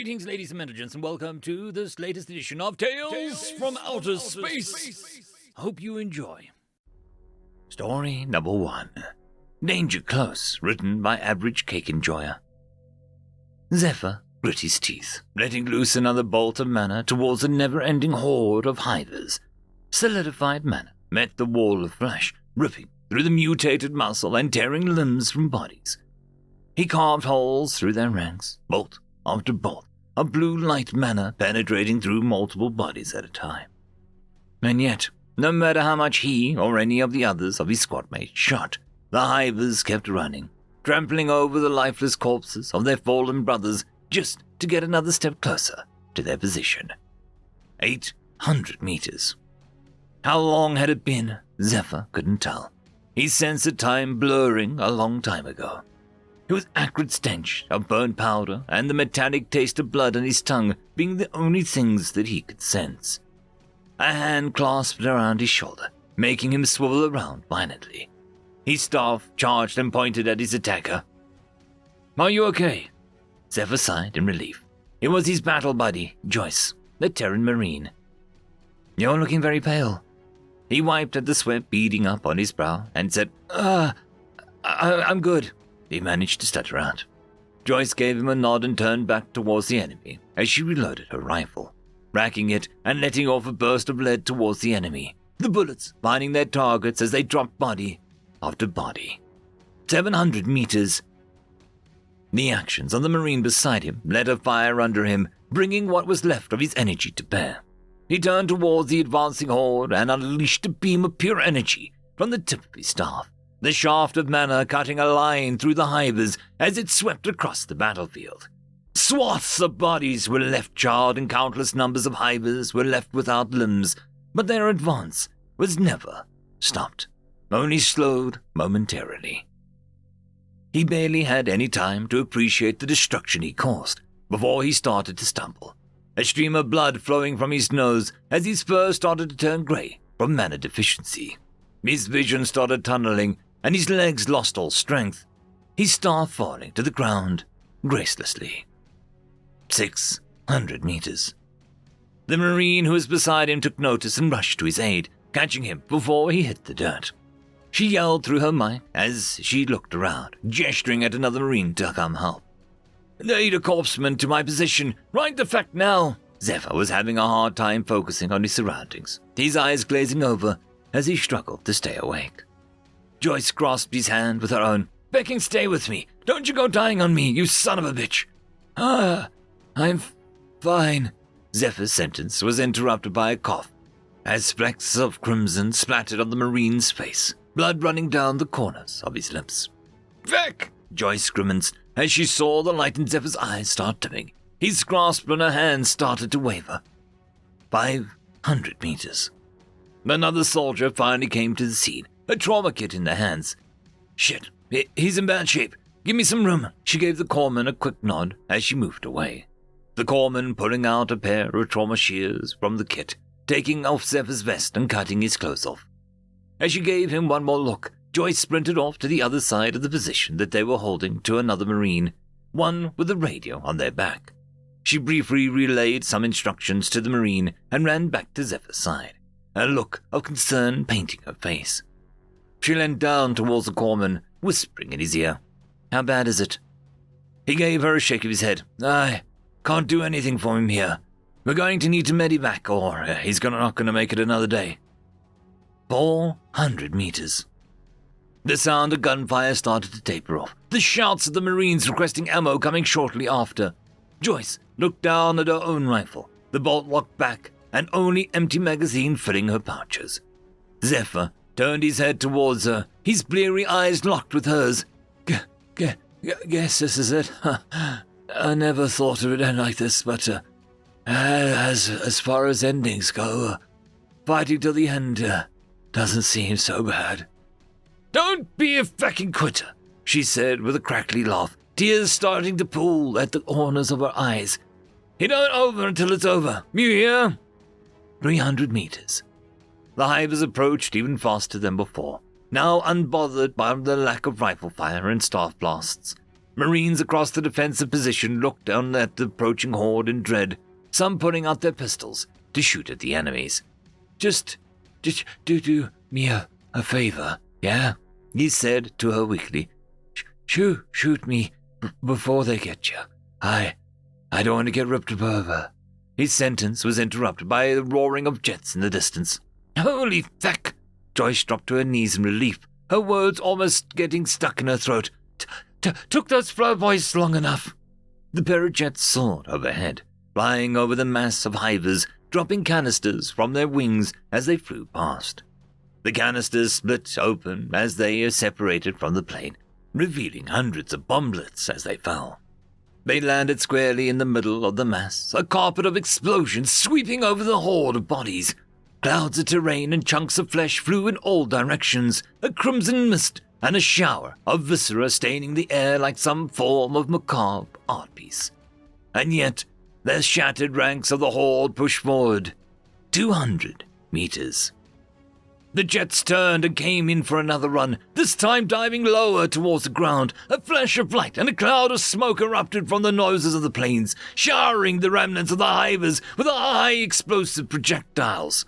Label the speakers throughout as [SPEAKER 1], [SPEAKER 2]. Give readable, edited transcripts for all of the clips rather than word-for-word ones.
[SPEAKER 1] Greetings, ladies and gentlemen, and welcome to this latest edition of Tales from Outer Space. Hope you enjoy. Story number 1. Danger Close, written by Average Cake Enjoyer. Zephyr grit his teeth, letting loose another bolt of mana towards a never-ending horde of hivers. Solidified mana met the wall of flesh, ripping through the mutated muscle and tearing limbs from bodies. He carved holes through their ranks, bolt after bolt, of blue light mana penetrating through multiple bodies at a time. And yet, no matter how much he or any of the others of his squad mates shot, the hivers kept running, trampling over the lifeless corpses of their fallen brothers just to get another step closer to their position. 800 meters. How long had it been? Zephyr couldn't tell. He sensed the time blurring a long time ago. It was acrid stench of burnt powder and the metallic taste of blood on his tongue being the only things that he could sense. A hand clasped around his shoulder, making him swivel around violently. His staff charged and pointed at his attacker. "Are you okay?" Zephyr sighed in relief. It was his battle buddy, Joyce, the Terran Marine. "You're looking very pale." He wiped at the sweat beading up on his brow and said, I'm good." He managed to stutter out. Joyce gave him a nod and turned back towards the enemy as she reloaded her rifle, racking it and letting off a burst of lead towards the enemy, the bullets finding their targets as they dropped body after body. 700 meters. The actions of the Marine beside him lit a fire under him, bringing what was left of his energy to bear. He turned towards the advancing horde and unleashed a beam of pure energy from the tip of his staff, the shaft of mana cutting a line through the hivers as it swept across the battlefield. Swaths of bodies were left charred and countless numbers of hivers were left without limbs, but their advance was never stopped, only slowed momentarily. He barely had any time to appreciate the destruction he caused before he started to stumble, a stream of blood flowing from his nose as his fur started to turn grey from mana deficiency. His vision started tunneling, and his legs lost all strength, his staff falling to the ground gracelessly. 600 meters. The Marine who was beside him took notice and rushed to his aid, catching him before he hit the dirt. She yelled through her mic as she looked around, gesturing at another Marine to come help. "Lead a corpseman to my position, right the fact now!" Zephyr was having a hard time focusing on his surroundings, his eyes glazing over as he struggled to stay awake. Joyce grasped his hand with her own. "Becking, stay with me. Don't you go dying on me, you son of a bitch." I'm fine." Zephyr's sentence was interrupted by a cough, as flecks of crimson splattered on the Marine's face, blood running down the corners of his lips. "Feck!" Joyce grimaced as she saw the light in Zephyr's eyes start dimming. His grasp on her hand started to waver. 500 meters. Another soldier finally came to the scene, a trauma kit in their hands. "Shit, he's in bad shape. Give me some room." She gave the corpsman a quick nod as she moved away. The corpsman pulling out a pair of trauma shears from the kit, taking off Zephyr's vest and cutting his clothes off. As she gave him one more look, Joyce sprinted off to the other side of the position that they were holding to another Marine, one with a radio on their back. She briefly relayed some instructions to the Marine and ran back to Zephyr's side, a look of concern painting her face. She leaned down towards the corpsman, whispering in his ear, "How bad is it?" He gave her a shake of his head. "I can't do anything for him here. We're going to need to medevac or he's not going to make it another day." 400 meters. The sound of gunfire started to taper off, the shouts of the Marines requesting ammo coming shortly after. Joyce looked down at her own rifle, the bolt locked back, and only empty magazine filling her pouches. Zephyr turned his head towards her, his bleary eyes locked with hers. Guess this is it. I never thought of it end like this, but as far as endings go, fighting till the end doesn't seem so bad." "Don't be a fucking quitter," she said with a crackly laugh, tears starting to pool at the corners of her eyes. "It ain't over until it's over. You hear?" 300 meters. The hivers approached even faster than before, now unbothered by the lack of rifle fire and staff blasts. Marines across the defensive position looked down at the approaching horde in dread, some putting out their pistols to shoot at the enemies. Just do me a favor, yeah? He said to her weakly. Shoot me before they get you. I don't want to get ripped over. His sentence was interrupted by the roaring of jets in the distance. Holy feck! Joyce dropped to her knees in relief, her words almost getting stuck in her throat. Took those boys long enough. The pair of jets soared overhead, flying over the mass of hivers, dropping canisters from their wings as they flew past. The canisters split open as they separated from the plane, revealing hundreds of bomblets as they fell. They landed squarely in the middle of the mass, a carpet of explosions sweeping over the horde of bodies. Clouds of terrain and chunks of flesh flew in all directions, a crimson mist and a shower of viscera staining the air like some form of macabre art piece. And yet, their shattered ranks of the horde pushed forward 200 meters. The jets turned and came in for another run, this time diving lower towards the ground. A flash of light and a cloud of smoke erupted from the noses of the planes, showering the remnants of the hivers with high explosive projectiles.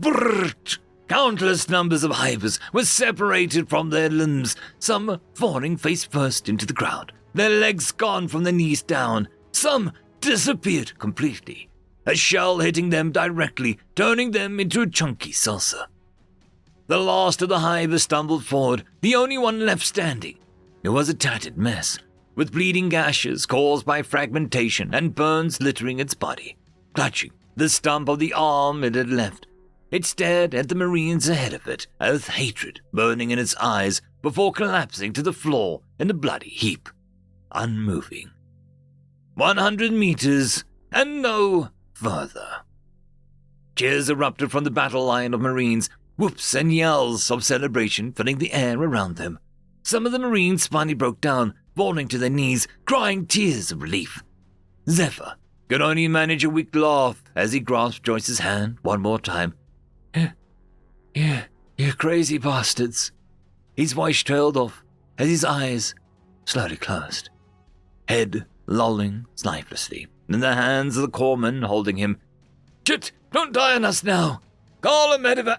[SPEAKER 1] Brrrt! Countless numbers of hivers were separated from their limbs, some falling face first into the ground, their legs gone from their knees down. Some disappeared completely, a shell hitting them directly, turning them into a chunky salsa. The last of the hivers stumbled forward, the only one left standing. It was a tattered mess, with bleeding gashes caused by fragmentation and burns littering its body. Clutching the stump of the arm it had left, it stared at the Marines ahead of it, with hatred burning in its eyes before collapsing to the floor in a bloody heap, unmoving. 100 meters, and no further. Cheers erupted from the battle line of Marines, whoops and yells of celebration filling the air around them. Some of the Marines finally broke down, falling to their knees, crying tears of relief. Zephyr could only manage a weak laugh as he grasped Joyce's hand one more time. You crazy bastards. His voice trailed off as his eyes slowly closed. Head lolling lifelessly in the hands of the corpsman holding him. Shit, don't die on us now. Call a medevac.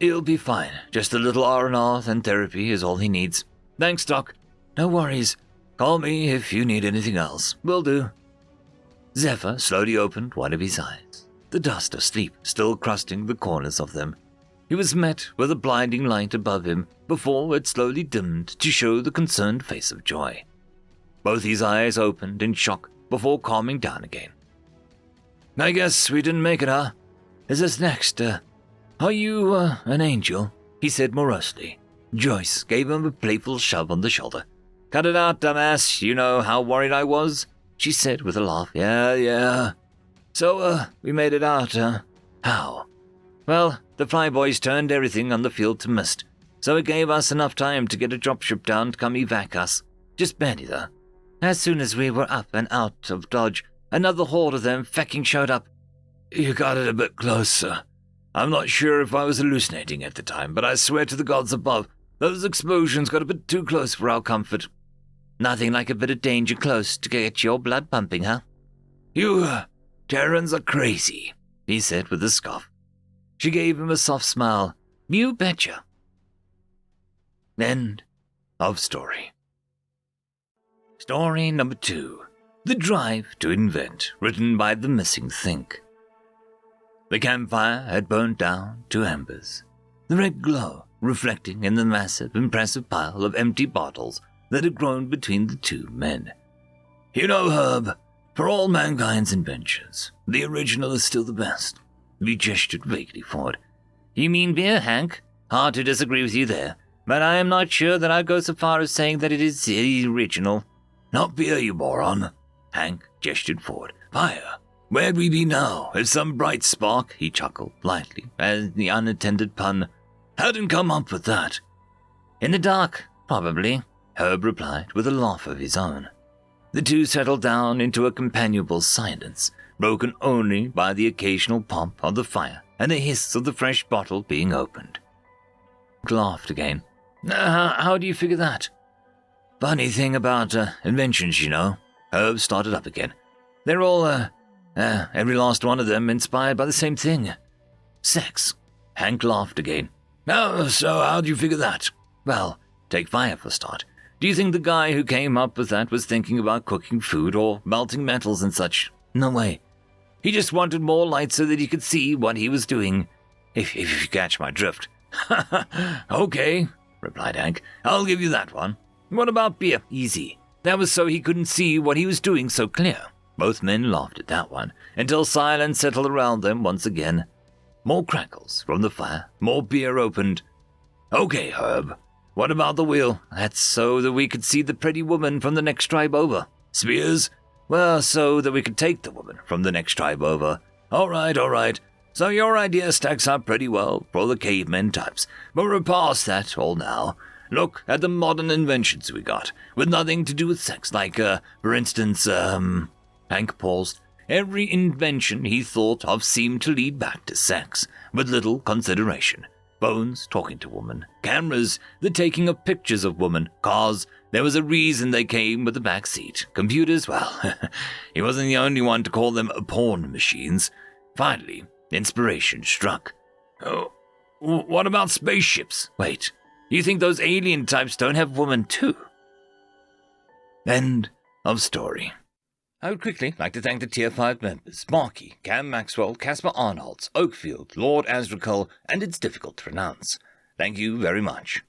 [SPEAKER 1] He'll be fine. Just a little R&R and therapy is all he needs. Thanks, Doc. No worries. Call me if you need anything else. Will do. Zephyr slowly opened one of his eyes, the dust of sleep still crusting the corners of them. He was met with a blinding light above him before it slowly dimmed to show the concerned face of Joy. Both his eyes opened in shock before calming down again. I guess we didn't make it, huh? Is this next, Are you, an angel? He said morosely. Joyce gave him a playful shove on the shoulder. Cut it out, dumbass. You know how worried I was? She said with a laugh. Yeah. So, we made it out, How? Well, the flyboys turned everything on the field to mist, so it gave us enough time to get a dropship down to come evac us. Just barely, though. As soon as we were up and out of Dodge, another horde of them fecking showed up. You got it a bit closer. I'm not sure if I was hallucinating at the time, but I swear to the gods above, those explosions got a bit too close for our comfort. Nothing like a bit of danger close to get your blood pumping, huh? You, Terrans are crazy, he said with a scoff. She gave him a soft smile. You betcha. End of story. Story number 2. The Drive to Invent, written by The Missing Think. The campfire had burned down to embers, the red glow reflecting in the massive, impressive pile of empty bottles that had grown between the two men. You know, Herb, for all mankind's inventions, the original is still the best. He gestured vaguely forward. You mean beer, Hank? Hard to disagree with you there, but I am not sure that I'd go so far as saying that it is the original. Not beer, you moron. Hank gestured forward. Fire. Where'd we be now? If some bright spark, he chuckled lightly, as the unattended pun. Hadn't come up with that. In the dark, probably, Herb replied with a laugh of his own. The two settled down into a companionable silence, broken only by the occasional pop of the fire and the hiss of the fresh bottle being opened. He laughed again. How do you figure that? Funny thing about inventions, you know. Herb started up again. They're all, every last one of them inspired by the same thing. Sex. Hank laughed again. Oh, so how'd you figure that? Well, take fire for a start. Do you think the guy who came up with that was thinking about cooking food or melting metals and such? No way. He just wanted more light so that he could see what he was doing. If you catch my drift. Okay, replied Hank. I'll give you that one. What about beer? Easy. That was so he couldn't see what he was doing so clear. Both men laughed at that one, until silence settled around them once again. More crackles from the fire, more beer opened. Okay, Herb. What about the wheel? That's so that we could see the pretty woman from the next tribe over. Spears? Well, so that we could take the woman from the next tribe over. All right. So your idea stacks up pretty well for the cavemen types, but we're past that all now. Look at the modern inventions we got, with nothing to do with sex, like, for instance, Hank paused. Every invention he thought of seemed to lead back to sex, with little consideration. Phones, talking to women. Cameras, the taking of pictures of women. Cars, there was a reason they came with the back seat. Computers, well, he wasn't the only one to call them porn machines. Finally, inspiration struck. Oh, what about spaceships? Wait, you think those alien types don't have women too? End of story. I would quickly like to thank the Tier 5 members, Marky, Cam Maxwell, Caspar Arnolds, Oakfield, Lord Azrakul, and it's difficult to pronounce. Thank you very much.